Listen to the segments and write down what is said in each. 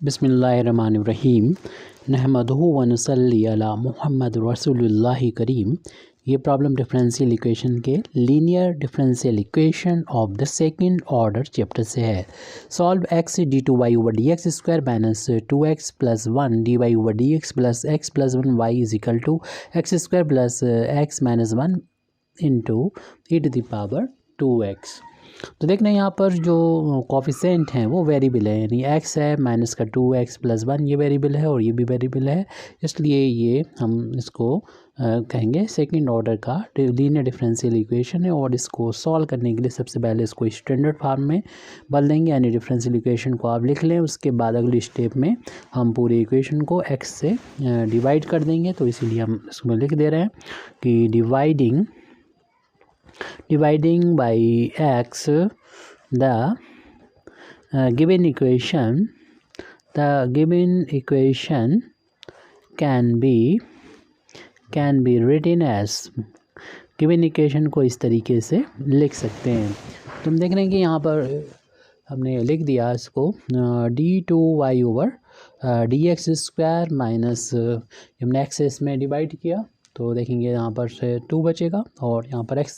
बिस्मिल्लाहिर्रहमानिर्रहीम नहमदुहु व नुसल्ली अला मुहम्मद रसूलुल्लाहि करीम। ये प्रॉब्लम डिफरेंशियल इक्वेशन के linear differential equation of the second order chapter से है। Solve x d two y over d x square minus 2x plus 1 d y over d x plus x plus 1 y is equal to x square plus x minus 1 into e to the power 2x। तो देखना यहाँ पर जो coefficient हैं वो variable है, यानी x है माइनस का 2x प्लस 1 ये वेरिएबल है और ये भी वेरिएबल है, इसलिए ये हम इसको कहेंगे सेकंड ऑर्डर का लीनियर डिफरेंशियल इक्वेशन है। और इसको सॉल्व करने के लिए सबसे पहले इसको स्टैंडर्ड फॉर्म में बदल देंगे, यानी डिफरेंशियल इक्वेशन को आप लिख लें। उसके बाद अगली स्टेप में हम पूरी इक्वेशन को x से डिवाइड कर देंगे, तो इसीलिए हम इसमें लिख दे रहे हैं कि dividing by x the given equation can be written as given equation को इस तरीके से लिख सकते हैं। तो हम देख रहे हैं कि यहाँ पर हमने लिख दिया इसको d two y over d x square minus हमने एक्स इसमें डिवाइड किया, तो देखेंगे यहाँ पर से 2 बचेगा और यहाँ पर x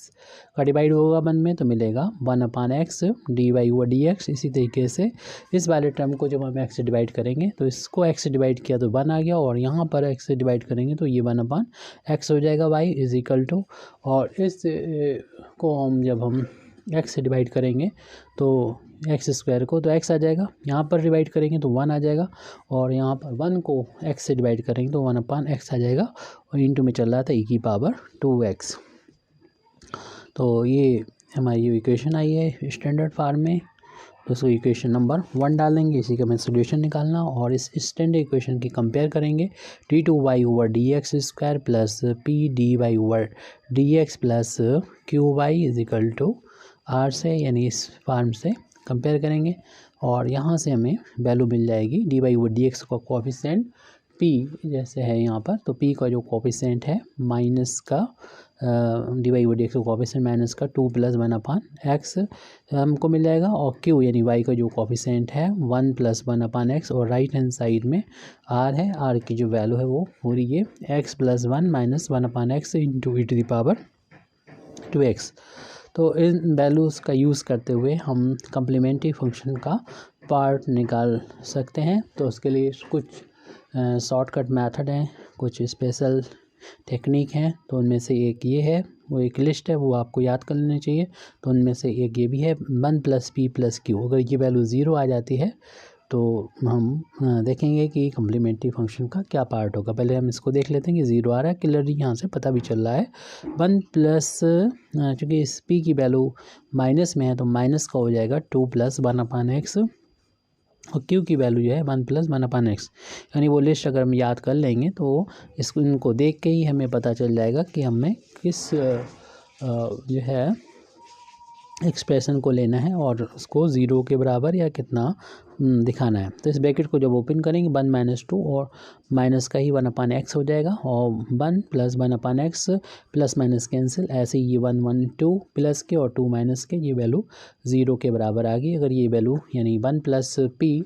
का डिवाइड होगा 1 में, तो मिलेगा 1/x d y over d x. इसी तरीके से इस वाले टर्म को जब हम x से डिवाइड करेंगे तो इसको x से डिवाइड किया तो 1 आ गया, और यहाँ पर x से डिवाइड करेंगे तो ये 1/x हो जाएगा y इज इक्वल टू, और इस को जब हम x से डिवाइड करेंगे तो एक्स स्क्वायर को तो x आ जाएगा, यहाँ पर डिवाइड करेंगे तो 1 आ जाएगा, और यहाँ पर 1 को x से डिवाइड करेंगे तो 1/x आ जाएगा, और इंटू में चल रहा था e की पावर 2x। तो ये हमारी इक्वेशन आई है स्टैंडर्ड फॉर्म में, तो उसको इक्वेशन नंबर 1 डालेंगे, इसी का हमें सोल्यूशन निकालना, और इस स्टैंडर्ड इक्वेशन की कंपेयर करेंगे d two y over d x square plus p d y over d x plus q y is equal to r से, यानी इस फॉर्म से कंपेयर करेंगे, और यहाँ से हमें वैल्यू मिल जाएगी d y over d x का कोफिशिएंट p जैसे है यहाँ पर, तो p का जो कोफिशिएंट है माइनस का d y over d x का कोफिशिएंट माइनस का 2 प्लस 1/x हमको मिल जाएगा, और q यानी y का जो कोफिशिएंट है 1 प्लस 1/x, और राइट हैंड साइड में r है, r की जो वैल्यू है वो हो रही है x plus 1 minus 1/x into e to the power 2x। तो इन वैल्यूज़ का यूज़ करते हुए हम कम्प्लीमेंट्री फंक्शन का पार्ट निकाल सकते हैं। तो उसके लिए कुछ शॉर्टकट मेथड हैं, कुछ स्पेशल टेक्निक हैं, तो उनमें से एक ये है, वो एक लिस्ट है, वो आपको याद कर लेनी चाहिए। तो उनमें से एक ये भी है 1 प्लस पी प्लस क्यू, अगर ये वैल्यू 0 आ जाती है तो हम देखेंगे कि कम्प्लीमेंट्री फंक्शन का क्या पार्ट होगा। पहले हम इसको देख लेते हैं कि 0 आ रहा है, क्लियरली यहाँ से पता भी चल रहा है 1 प्लस, चूँकि इस p की वैल्यू माइनस में है तो माइनस का हो जाएगा 2 प्लस 1/x, और q की वैल्यू जो है 1 प्लस 1/x, यानी वो लिस्ट अगर हम याद कर लेंगे तो इसको इनको देख के ही हमें पता चल जाएगा कि हमें किस जो है एक्सप्रेशन को लेना है और उसको 0 के बराबर या कितना दिखाना है। तो इस ब्रैकेट को जब ओपन करेंगे 1 माइनस 2 और माइनस का ही 1/x हो जाएगा, और 1 plus 1/x plus minus cancel, ऐसे ही ये 1 1 2 प्लस के और 2 माइनस के, ये वैल्यू 0 के बराबर आ गई। अगर ये वैल्यू यानी 1 प्लस p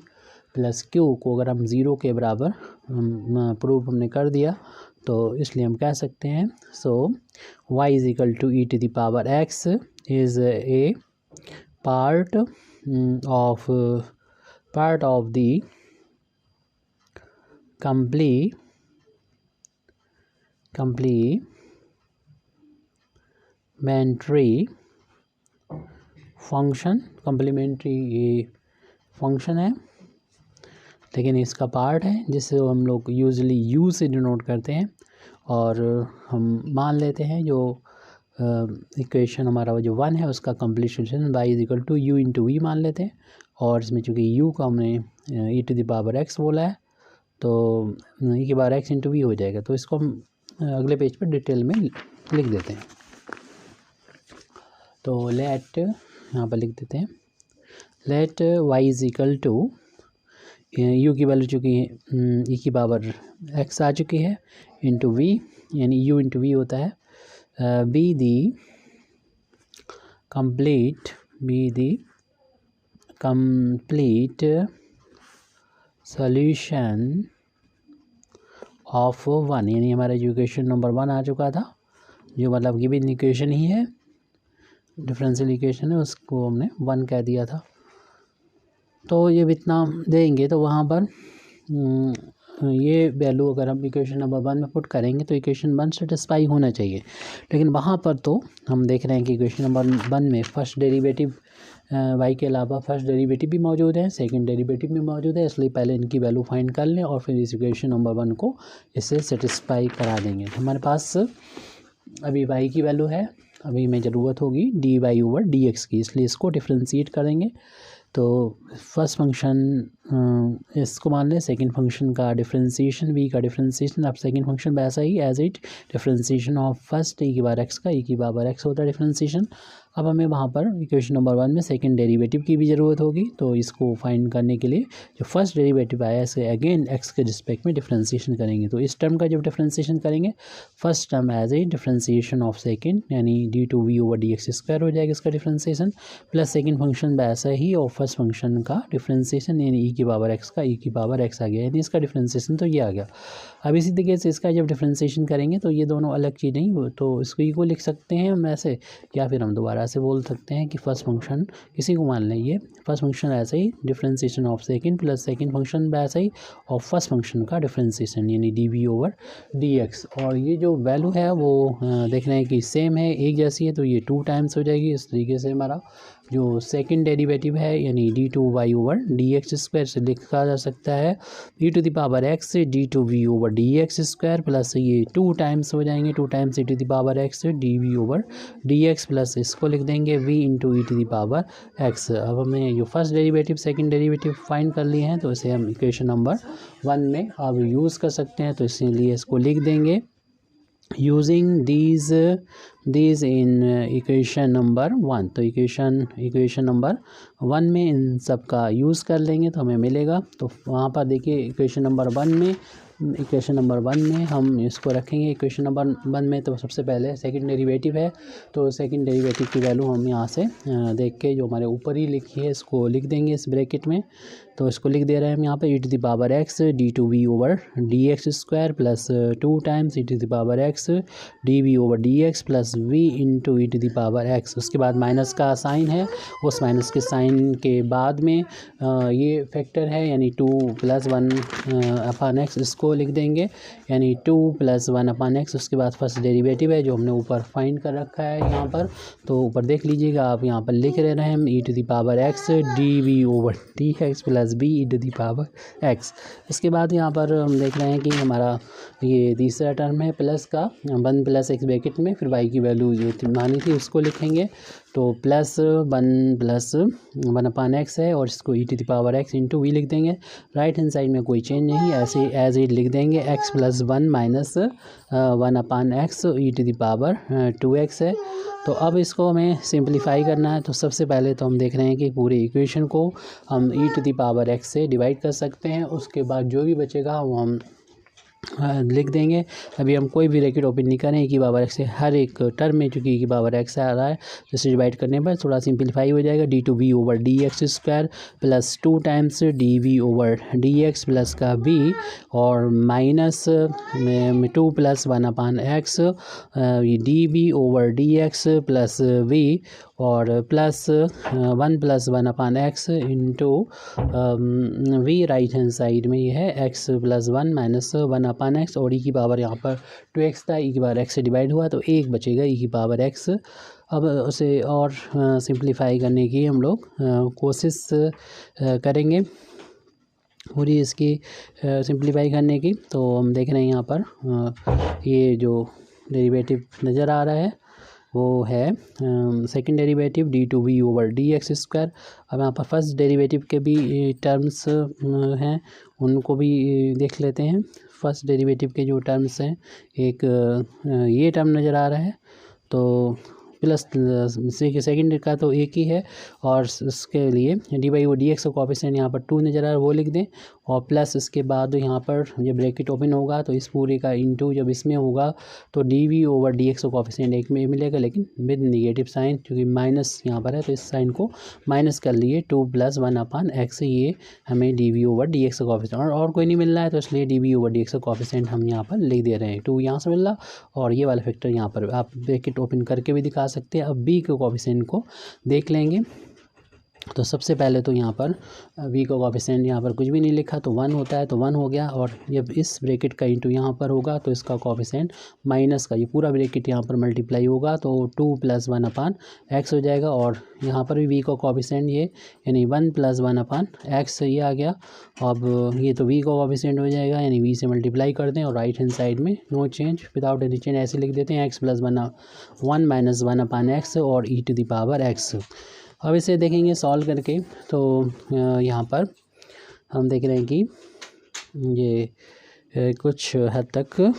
प्लस q को अगर हम 0 के बराबर प्रूव हमने कर दिया, तो इसलिए हम कह सकते हैं so y is equal to e to the power x is a part of the complementary function। complementary ये फंक्शन है, लेकिन इसका पार्ट है जिसे हम लोग यूजली u से डिनोट करते हैं, और हम मान लेते हैं जो इक्वेशन हमारा जो 1 है उसका complete solution y is equal to u into v मान लेते हैं, और इसमें चूँकि u का हमने e to the power x बोला है तो e की पावर x इंटू वी हो जाएगा। तो इसको हम अगले पेज पर डिटेल में लिख देते हैं। तो लेट यहाँ पर लिख देते हैं let y is equal to u की वैल्यू चूँकि e की पावर x आ चुकी है इंटू वी, यानी u इंटू वी होता है be the complete solution of 1, यानी हमारा इक्वेशन नंबर 1 आ चुका था, जो मतलब गिवन इक्वेशन ही है, डिफरेंशियल इक्वेशन है, उसको हमने 1 कह दिया था। तो ये इतना देंगे तो वहाँ पर ये वैल्यू अगर हम इक्वेशन नंबर 1 में पुट करेंगे तो इक्वेशन 1 सेटिस्फाई होना चाहिए। लेकिन वहाँ पर तो हम देख रहे हैं कि इक्वेशन नंबर 1 में फर्स्ट डेरिवेटिव y के अलावा फर्स्ट डेरिवेटिव भी मौजूद है, सेकंड डेरिवेटिव भी मौजूद है, इसलिए पहले इनकी वैल्यू फाइंड कर लें और फिर इस इक्वेशन नंबर 1 को इससे सेटिस्फाई करा देंगे। हमारे पास अभी y की वैल्यू है, अभी हमें ज़रूरत होगी dy/dx की, इसलिए इसको डिफ्रेंशिएट करेंगे। तो फर्स्ट फंक्शन इसको मान लें, सेकंड फंक्शन का डिफरेंशिएशन, v का डिफरेंशिएशन, अब सेकंड फंक्शन वैसा ही as it differentiation of first e⁻x का e⁻x होता है डिफरेंशिएशन। अब हमें वहाँ पर इक्वेशन नंबर 1 में सेकंड डेरिवेटिव की भी ज़रूरत होगी, तो इसको फाइंड करने के लिए जो फर्स्ट डेरिवेटिव आया इसे अगेन x के रिस्पेक्ट में डिफरेंशिएशन करेंगे। तो इस टर्म का जब डिफरेंशिएशन करेंगे, first term as a differentiation of second, यानी d2v/dx² हो जाएगा इसका डिफरेंशिएशन, प्लस सेकंड फंक्शन वैसा ही और फर्स्ट फंक्शन का डिफरेंशिएशन, यानी e⁻x का e⁻x आ गया, यानी इसका डिफरेंशिएशन तो ये आ गया। अब इसी तरीके से इसका जब डिफरेंशिएशन करेंगे तो ये दोनों अलग चीज़ नहीं, तो इसको लिख सकते हैं हम ऐसे, या फिर हम दोबारा से बोल सकते हैं कि फर्स्ट फंक्शन किसी को मान लें, ये फर्स्ट फंक्शन ऐसे ही differentiation of second plus second function वैसे ही और फर्स्ट फंक्शन का डिफरेंशिएशन, यानी dv/dx। और ये जो वैल्यू है वो देख रहे हैं कि सेम है, एक जैसी है, तो ये 2 टाइम्स हो जाएगी। इस तरीके से हमारा जो सेकंड डेरिवेटिव है यानी d2y/dx² से लिखा जा सकता है e⁻x d2v/dx² प्लस ये 2 टाइम्स हो जाएंगे, 2 टाइम्स e⁻x dv/dx प्लस इसको लिख देंगे v × e⁻x। अब हमें जो first derivative second derivative find कर लिए हैं, तो इसे हम इक्वेशन नंबर 1 में अब यूज़ कर सकते हैं, तो इसीलिए इसको लिख देंगे using these in equation number 1। तो इक्वेशन नंबर 1 में इन सब का यूज़ कर लेंगे तो हमें मिलेगा। तो वहाँ पर देखिए इक्वेशन नंबर 1 में हम इसको रखेंगे। इक्वेशन नंबर 1 में तो सबसे पहले सेकंड डेरिवेटिव है, तो सेकंड डेरिवेटिव की वैल्यू हम यहाँ से देख के जो हमारे ऊपर ही लिखी है इसको लिख देंगे इस ब्रैकेट में। तो इसको लिख दे रहे हैं हम यहाँ पे e⁻x d2v/dx² plus 2 times e⁻x dv/dx plus v × e⁻x। उसके बाद माइनस का साइन है, उस माइनस के साइन के बाद में ये फैक्टर है, यानी 2 + 1/x इसको लिख देंगे, यानी 2 + 1/x। उसके बाद फर्स्ट डेरिवेटिव है जो हमने ऊपर फाइंड कर रखा है यहाँ पर, तो ऊपर देख लीजिएगा आप, यहाँ पर लिख रहे हैं हम e⁻x dv/dx plus v e⁻x। इसके बाद यहाँ पर हम देख रहे हैं कि हमारा ये तीसरा टर्म है प्लस का 1 + x ब्रैकेट में, फिर y की वैल्यू जो मानी थी उसको लिखेंगे, तो प्लस 1 + 1/x है और इसको e⁻x × v लिख देंगे। राइट हैंड साइड में कोई चेंज नहीं, ऐसे एज इट लिख देंगे, x + 1 - 1/x e⁻2x है। तो अब इसको हमें सिंप्लीफाई करना है, तो सबसे पहले तो हम देख रहे हैं कि पूरे इक्वेशन को हम e⁻x से डिवाइड कर सकते हैं, उसके बाद जो भी बचेगा वो हम लिख देंगे। अभी हम कोई भी ब्रैकेट ओपन नहीं करें, e⁻x से हर एक टर्म में चूँकि e⁻x आ रहा है, जैसे डिवाइड करने पर थोड़ा सिंप्लीफाई हो जाएगा, d2v/dx² plus 2 times dv/dx plus का v और माइनस में 2 + 1/x dv/dx प्लस v और plus 1 + 1/x × v। Right hand side में ये है x + 1 - 1/x और e की पावर यहाँ पर 2x था, e⁻x से डिवाइड हुआ तो 1 बचेगा e⁻x। अब उसे और सिंप्लीफाई करने की हम लोग कोशिश करेंगे पूरी इसकी सिंप्लीफाई करने की। तो हम देख रहे हैं यहाँ पर ये जो डेरिवेटिव नज़र आ रहा है वो है सेकंड डेरिवेटिव d2v/dx²। अब यहाँ पर फर्स्ट डेरिवेटिव के भी टर्म्स हैं, उनको भी देख लेते हैं। फर्स्ट डेरिवेटिव के जो टर्म्स हैं, एक ये टर्म नज़र आ रहा है, तो प्लस सेकंड का तो एक ही है और उसके लिए dy/dx का कोएफिशिएंट यहाँ पर 2 नज़र आ रहा है, वो लिख दें। और प्लस इसके बाद यहाँ पर ये ब्रैकेट ओपन होगा तो इस पूरे का इंटू जब इसमें होगा तो dv/dx का कोफिशिएंट एक में मिलेगा, लेकिन विद नेगेटिव साइन, क्योंकि माइनस यहाँ पर है तो इस साइन को माइनस कर लिए 2 + 1/x, ये हमें dv/dx का कोफिशिएंट और कोई नहीं मिल रहा है तो इसलिए dv/dx का कोफिशिएंट हम यहाँ पर लिख दे रहे हैं। 2 यहाँ से मिल रहा और ये वाला फैक्टर यहाँ पर आप ब्रैकेट ओपन करके भी दिखा सकते हैं। अब b के कोफिशिएंट को देख लेंगे। तो सबसे पहले तो यहाँ पर v का कोफिशिएंट यहाँ पर कुछ भी नहीं लिखा तो 1 होता है, तो 1 हो गया। और जब इस ब्रैकेट का इंटू यहाँ पर होगा तो इसका कोफिशिएंट माइनस का ये पूरा ब्रैकेट यहाँ पर मल्टीप्लाई होगा तो 2 + 1/x हो जाएगा। और यहाँ पर भी v का कोफिशिएंट ये यानी 1 + 1/x ये आ गया। अब ये तो v का कोफिशिएंट हो जाएगा, यानी v से मल्टीप्लाई कर दें और राइट हैंड साइड में no change without any change ऐसे लिख देते हैं x + 1 - 1/x और e⁻x। अब इसे देखेंगे सॉल्व करके तो यहाँ पर हम देख रहे हैं कि ये कुछ हद तक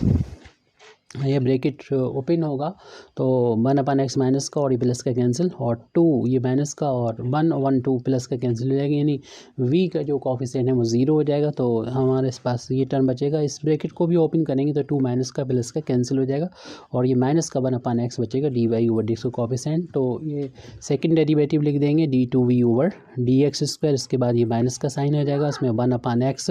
ये ब्रैकेट ओपन होगा तो 1/x माइनस का और ये प्लस का कैंसिल और 2 ये माइनस का और 1 1 2 प्लस का कैंसिल हो जाएगा, यानी v का जो कोफिशिएंट है वो 0 हो जाएगा। तो हमारे पास ये टर्म बचेगा। इस ब्रैकेट को भी ओपन करेंगे तो 2 माइनस का प्लस का कैंसिल हो जाएगा और ये माइनस का 1/x बचेगा dy/dx का कोफिशिएंट। तो ये सेकंड डेरिवेटिव लिख देंगे d2v/dx²। इसके बाद ये माइनस का साइन हो जाएगा, इसमें 1/x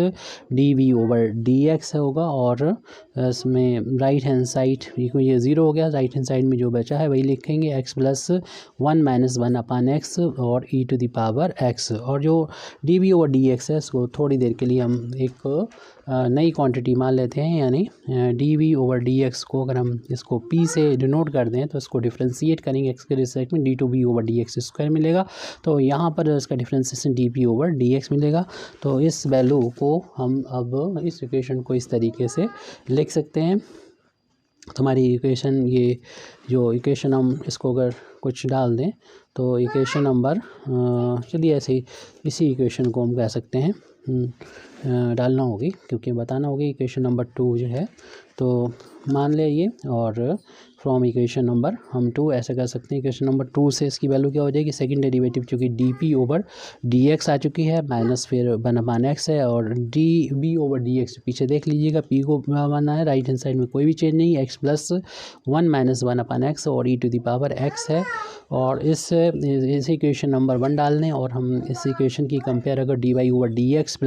dv/dx होगा और इसमें राइट हैंड साइड ये 0 हो गया। राइट हैंड साइड में जो बचा है वही लिखेंगे x + 1 - 1/x और e⁻x। और जो dv/dx है इसको थोड़ी देर के लिए हम एक नई क्वांटिटी मान लेते हैं, यानी dv/dx को अगर हम इसको p से डिनोट कर दें तो इसको डिफ्रेंशिएट करेंगे x के रिस्पेक्ट में d2v/dx² मिलेगा। तो यहाँ पर इसका डिफ्रेंशिएशन dp/dx मिलेगा। तो इस वैल्यू को हम अब इस इक्वेशन को इस तरीके से लिख सकते हैं। तो हमारी इक्वेशन ये जो इक्वेशन हम इसको अगर कुछ डाल दें तो इक्वेशन नंबर चलिए ऐसे ही इसी इक्वेशन को हम कह सकते हैं डालना होगी, क्योंकि बताना होगी इक्वेशन नंबर 2 जो है। तो मान ले ये और फ्रॉम इक्वेशन नंबर हम 2 ऐसे कर सकते हैं। इक्वेशन नंबर 2 से इसकी वैल्यू क्या हो जाएगी, सेकंड डेरिवेटिव चूँकि dp/dx आ चुकी है माइनस फिर 1/x है और dv/dx पीछे देख लीजिएगा p को माना है, राइट हैंड साइड में कोई भी चेंज नहीं, x + 1 - 1/x और e⁻x है। और इस इक्वेशन नंबर 1 डाल दें और हम इस इक्वेशन की कंपेयर अगर dy/dx +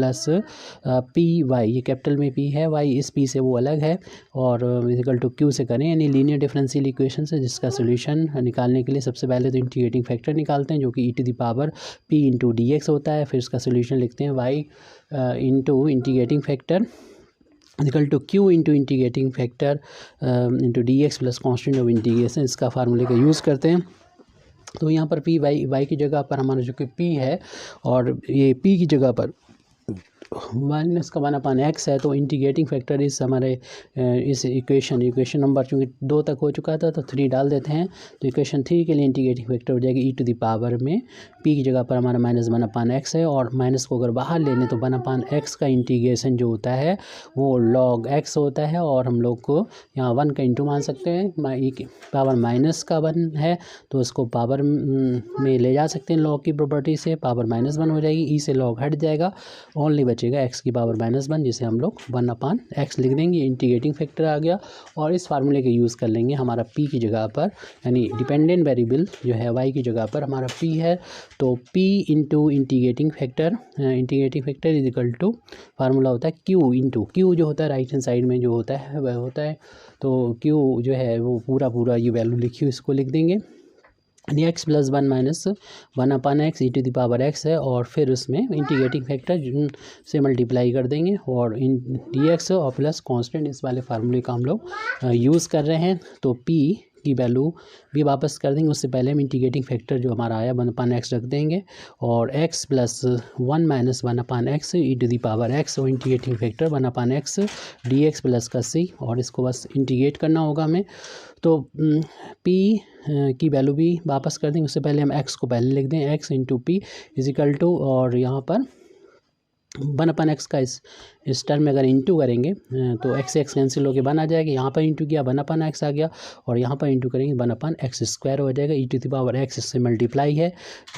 py, ये कैपिटल में p है, y इस p से वो अलग है और = q से करें, यानी लीनियर डिफरेंशियल इक्वेशन से जिसका सोल्यूशन निकालने के लिए सबसे पहले तो इंटीग्रेटिंग फैक्टर निकालते हैं जो कि e⁻p/dx होता है। फिर इसका सोल्यूशन लिखते हैं y into integrating factor q into integrating factor into dx + constant of integration, इसका फार्मूले का यूज़ करते हैं। तो यहाँ पर p y की जगह पर हमारा जो कि p है और ये p की जगह पर माइनस का 1/x है, तो इंटीग्रेटिंग फैक्टर इस हमारे इस इक्वेशन नंबर चूँकि 2 तक हो चुका था तो 3 डाल देते हैं। तो इक्वेशन 3 के लिए इंटीग्रेटिंग फैक्टर हो जाएगी e⁻ में p की जगह पर हमारा -1/x है और माइनस को अगर बाहर ले लें तो 1/x का इंटीग्रेशन जो होता है वो log x होता है और हम लोग को यहाँ 1 का इंटू मान सकते हैं। पावर -1 है तो उसको पावर में ले जा सकते हैं log की प्रॉपर्टी से, पावर -1 हो जाएगी, e से log हट जाएगा, ओनली बचेगा x की पावर -1 जिसे हम लोग 1/x लिख देंगे। इंटीग्रेटिंग फैक्टर आ गया और इस फार्मूले का यूज़ कर लेंगे हमारा p की जगह पर, यानी डिपेंडेंट वेरिएबल जो है y की जगह पर हमारा p है। तो p into integrating factor = formula होता है q जो होता है राइट हैंड साइड में जो होता है वह होता है। तो q जो है वो पूरा ये वैल्यू लिखी इसको लिख देंगे, x + 1 - 1/x e⁻x है और फिर उसमें इंटीग्रेटिंग फैक्टर से मल्टीप्लाई कर देंगे और इन dx और प्लस कांस्टेंट इस वाले फार्मूले का हम लोग यूज़ कर रहे हैं। तो p की वैल्यू भी वापस कर देंगे, उससे पहले हम इंटीग्रेटिंग फैक्टर जो हमारा आया 1/x रख देंगे और x + 1 - 1/x e⁻x और integrating factor 1/x dx plus का c और इसको बस इंटीग्रेट करना होगा हमें। तो p की वैल्यू भी वापस कर देंगे, उससे पहले हम x को पहले लिख दें, x इंटू p = और यहाँ पर 1/x का इस टर्म में अगर इंटू करेंगे तो x से x कैंसिल होकर 1 आ जाएगा। यहाँ पर इंटू किया 1/x आ गया और यहाँ पर इंटू करेंगे 1/x² हो जाएगा। e⁻x इससे मल्टीप्लाई है,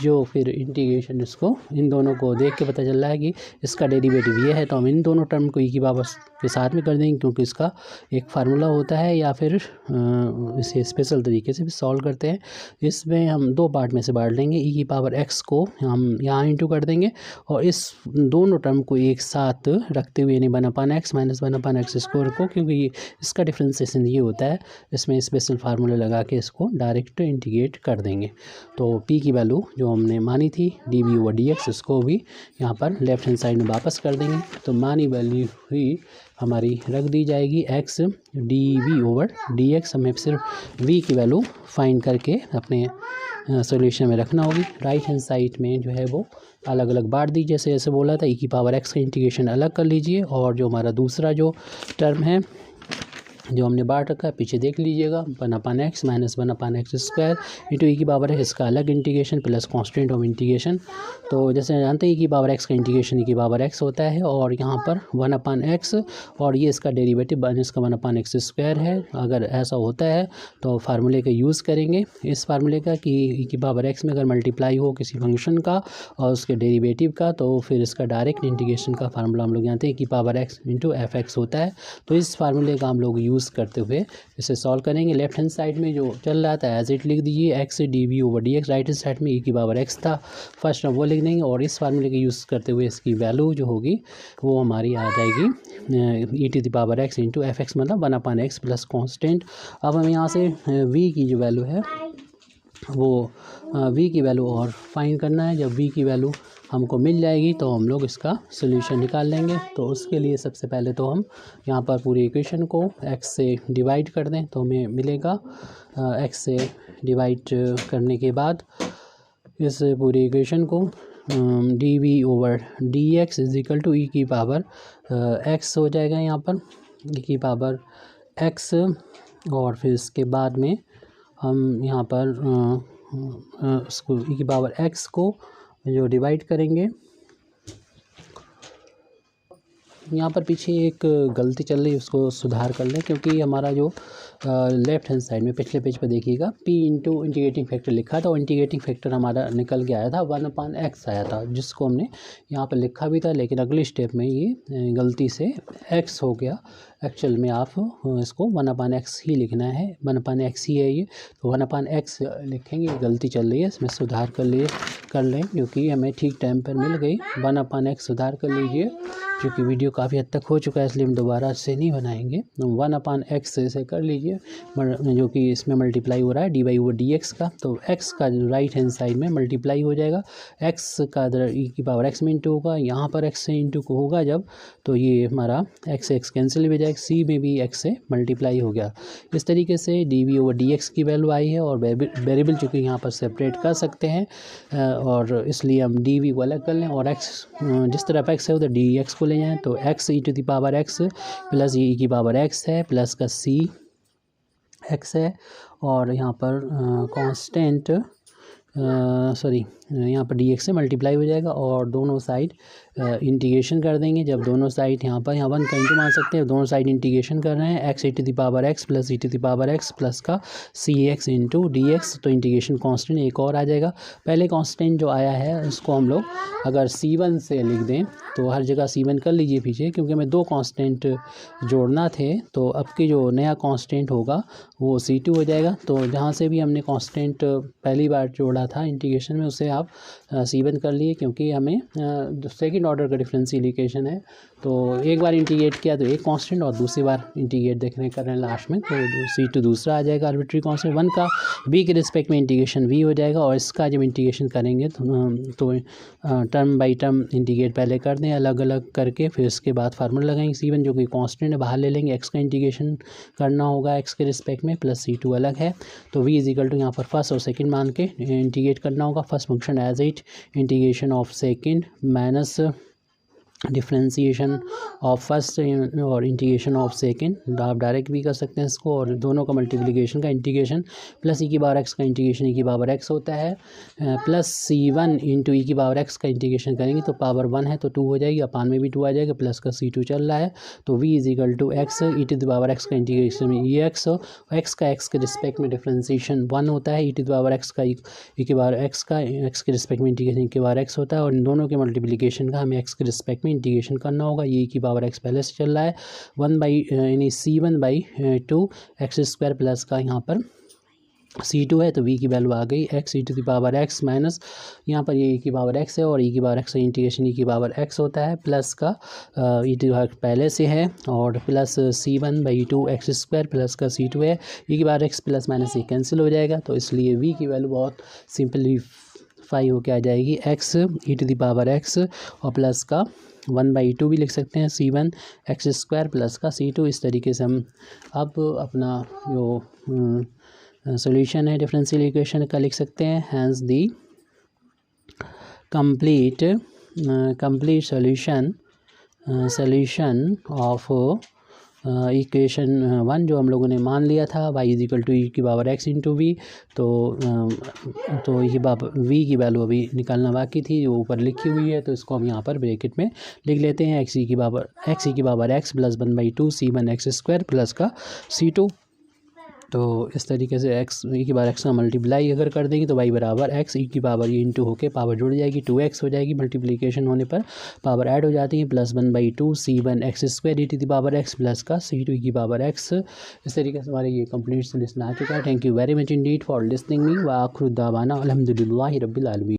जो फिर इंटीग्रेशन इसको इन दोनों को देख के पता चल रहा है कि इसका डेरिवेटिव ये है, तो हम इन दोनों टर्म को e के साथ में कर देंगे क्योंकि इसका एक फार्मूला होता है, या फिर इसे स्पेशल तरीके से भी सॉल्व करते हैं। इसमें हम 2 पार्ट में से बांट लेंगे। e⁻x को हम यहाँ इंटू कर देंगे और इस दोनों टर्म को एक साथ रखते हुए यानी 1/x माइनस 1/x² को, क्योंकि इसका डिफ्रेंसिएशन ये होता है, इसमें स्पेशल फार्मूला लगा के इसको डायरेक्ट इंटीग्रेट कर देंगे। तो p की वैल्यू जो हमने मानी थी dv/dx, इसको भी यहाँ पर लेफ्ट हैंड साइड में वापस कर देंगे। तो मानी वैल्यू हुई हमारी रख दी जाएगी x dv/dx। हमें सिर्फ v की वैल्यू फाइंड करके अपने सॉल्यूशन में रखना होगी। राइट हैंड साइड में जो है वो अलग अलग बांट दीजिए, जैसे जैसे बोला था e⁻x का इंटीग्रेशन अलग कर लीजिए, और जो हमारा दूसरा जो टर्म है जो हमने बांट रखा है पीछे देख लीजिएगा 1/x minus 1/x² into e⁻x, इसका अलग integration plus constant of integration. तो जैसे जानते हैं e⁻x का इंटीग्रेशन e⁻x होता है, और यहाँ पर 1/x और ये इसका डेरिवेटिव इसका 1/x² है। अगर ऐसा होता है तो फार्मूले का यूज़ करेंगे, इस फार्मूले का कि e⁻x में अगर मल्टीप्लाई हो किसी फंक्शन का और उसके डेरिवेटिव का, तो फिर इसका डायरेक्ट इंटीग्रेशन का फार्मूला हम लोग जानते हैं e⁻x इंटू fx होता है। तो इस फार्मूले का हम लोग यूज़ करते हुए इसे सॉल्व करेंगे। लेफ्ट हैंड साइड में जो चल रहा था एज इट लिख दीजिए x dv/dx, right hand side में e⁻x था फर्स्ट, हम वो लिख देंगे, और इस फार्मूले का यूज़ करते हुए इसकी वैल्यू जो होगी वो हमारी आ जाएगी e⁻x इंटू fx, मतलब 1/x प्लस कॉन्स्टेंट। अब हम यहाँ से v की जो वैल्यू है वो v की वैल्यू और फाइंड करना है। जब v की वैल्यू हमको मिल जाएगी तो हम लोग इसका सोल्यूशन निकाल लेंगे। तो उसके लिए सबसे पहले तो हम यहाँ पर पूरी इक्वेशन को x से डिवाइड कर दें, तो हमें मिलेगा x से डिवाइड करने के बाद इस पूरी इक्वेशन को dv/dx is equal to e⁻x हो जाएगा यहाँ पर e⁻x, और फिर इसके बाद में हम यहाँ पर उसको e⁻x को जो डिवाइड करेंगे। यहाँ पर पीछे एक गलती चल रही है, उसको सुधार कर लें, क्योंकि हमारा जो लेफ्ट हैंड साइड में पिछले पेज पर देखिएगा p इंटू इंटीग्रेटिंग फैक्टर लिखा था, और इंटीग्रेटिंग फैक्टर हमारा निकल के आया था 1/x आया था, जिसको हमने यहाँ पर लिखा भी था, लेकिन अगले स्टेप में ये गलती से x हो गया। एक्चुअल में आप इसको 1/x ही लिखना है, 1/x ही है ये, तो 1/x लिखेंगे। गलती चल रही है, इसमें सुधार कर लें क्योंकि हमें ठीक टाइम पर मिल गई। 1/x सुधार कर लीजिए, क्योंकि वीडियो काफ़ी हद तक हो चुका है, इसलिए हम दोबारा से नहीं बनाएंगे। 1/x से कर लीजिए, जो कि इसमें मल्टीप्लाई हो रहा है dy/dx का, तो x का राइट हैंड साइड में मल्टीप्लाई हो जाएगा, x का e⁻x में इंटू होगा, यहाँ पर x से इंटू को होगा जब, तो ये हमारा x से x कैंसिल भी जाएगा, c में भी x से मल्टीप्लाई हो गया। इस तरीके से dv/dx की वैल्यू आई है, और वेरिएबल चूँकि यहाँ पर सेपरेट कर सकते हैं, और इसलिए हम dv को अलग कर लें, और x जिस तरफ x है उधर dx को ले जाएँ, तो x e⁻x प्लस e⁻x है, प्लस का c x है, और यहाँ पर कांस्टेंट यहाँ पर dx से मल्टीप्लाई हो जाएगा, और दोनों साइड इंटीग्रेशन कर देंगे। जब दोनों साइड यहाँ 1 का इंटू मान सकते हैं, दोनों साइड इंटीग्रेशन कर रहे हैं, x e⁻x plus e⁻x plus का cx इंटू dx, तो इंटीग्रेशन कांस्टेंट एक और आ जाएगा। पहले कांस्टेंट जो आया है उसको हम लोग अगर c1 से लिख दें, तो हर जगह c1 कर लीजिए पीछे, क्योंकि हमें 2 कांस्टेंट जोड़ना थे, तो अब की जो नया कांस्टेंट होगा वो c2 हो जाएगा। तो जहाँ से भी हमने कांस्टेंट पहली बार जोड़ा था इंटीग्रेशन में, उसे आप c1 कर लिए, क्योंकि हमें सेकंड ऑर्डर का डिफरेंशियल इक्वेशन है, तो एक बार इंटीग्रेट किया तो एक कांस्टेंट, और दूसरी बार इंटीग्रेट कर रहे हैं लास्ट में, तो c2 दूसरा आ जाएगा आर्बिट्री कांस्टेंट। 1 का v के रिस्पेक्ट में इंटीग्रेशन v हो जाएगा, और इसका जब इंटीग्रेशन करेंगे तो टर्म बाई टर्म इंटीग्रेट पहले कर दें अलग अलग करके, फिर इसके बाद फार्मूला लगाएंगे। c1 जो कि कांस्टेंट है बाहर ले लेंगे, x का इंटीग्रेशन करना होगा x के रिस्पेक्ट में, प्लस c2 अलग है, तो v इज इक्वल टू यहाँ पर फर्स्ट और सेकंड मान के इंटीग्रेट करना होगा। First function as it integration of second minus differentiation of first और इंटीग्रेशन ऑफ सेकंड, आप डायरेक्ट भी कर सकते हैं इसको, और दोनों का मल्टीप्लिकेशन का इंटीग्रेशन प्लस ई की पावर एक्स का इंटीग्रेशन ई की पावर एक्स होता है, प्लस C1 इंटू ई की पावर एक्स का इंटीग्रेशन करेंगे तो पावर 1 है तो 2 हो जाएगी, अपान में भी 2 आ जाएगा, प्लस का C2 चल रहा है तो v is equal to x e to the power x का इंटीग्रेशन में ई एक्स, एक्स का एक्स के रिस्पेक्ट में डिफ्रेंसीशन 1 होता है, e to the power x का ई की पावर एक्स का एक्स के रिस्पेक्ट में इंटीग्रेशन ई की पावर एक्स होता है, और इन दोनों के मल्टीप्लिकेशन का हमें एक्स के रिस्पेक्ट में इंटीग्रेशन करना होगा। ये की पावर एक्स पहले से चल रहा है 1 बाई यानी C1/2 एक्स स्क्वायर प्लस का यहाँ पर C2 है तो v की वैल्यू आ गई x e to the power x minus यहाँ पर ये e की पावर x है और e की पावर x का इंटीग्रेशन e की पावर x होता है, प्लस का e टू पावर पहले से है और plus C1/2 x square plus का C2 है, e की पावर x प्लस माइनस ये कैंसिल हो जाएगा तो इसलिए v की वैल्यू बहुत सिंपलीफाई होके आ जाएगी x e to the power x और प्लस का 1/2 भी लिख सकते हैं C1 एक्स स्क्वायर प्लस का C2। इस तरीके से हम अब अपना जो सॉल्यूशन है डिफरेंशियल इक्वेशन का लिख सकते हैं। Hence the complete solution of equation 1 जो हम लोगों ने मान लिया था y is equal to e की पावर x इंटू वी, तो ये v की वैल्यू अभी निकालना बाकी थी जो ऊपर लिखी हुई है, तो इसको हम यहाँ पर ब्रैकेट में लिख लेते हैं x ई की power x plus 1/2 C1 x square plus का C2। तो इस तरीके से x ई की पावर x का मल्टीप्लाई अगर कर देंगे तो y बराबर x ई की पावर ये इंटू होके पावर जुड़ जाएगी 2x हो जाएगी, मल्टीप्लिकेशन होने पर पावर ऐड हो जाती है, plus 1/2 C1 x square e to the power x plus का C2 ई की पावर x। इस तरीके से हमारे ये कंप्लीट सॉल्यूशन आ चुका है। Thank you very much Indeed for listening me व आखिर दावाना अल्हम्दुलिल्लाहि रब्बिल आलमीन।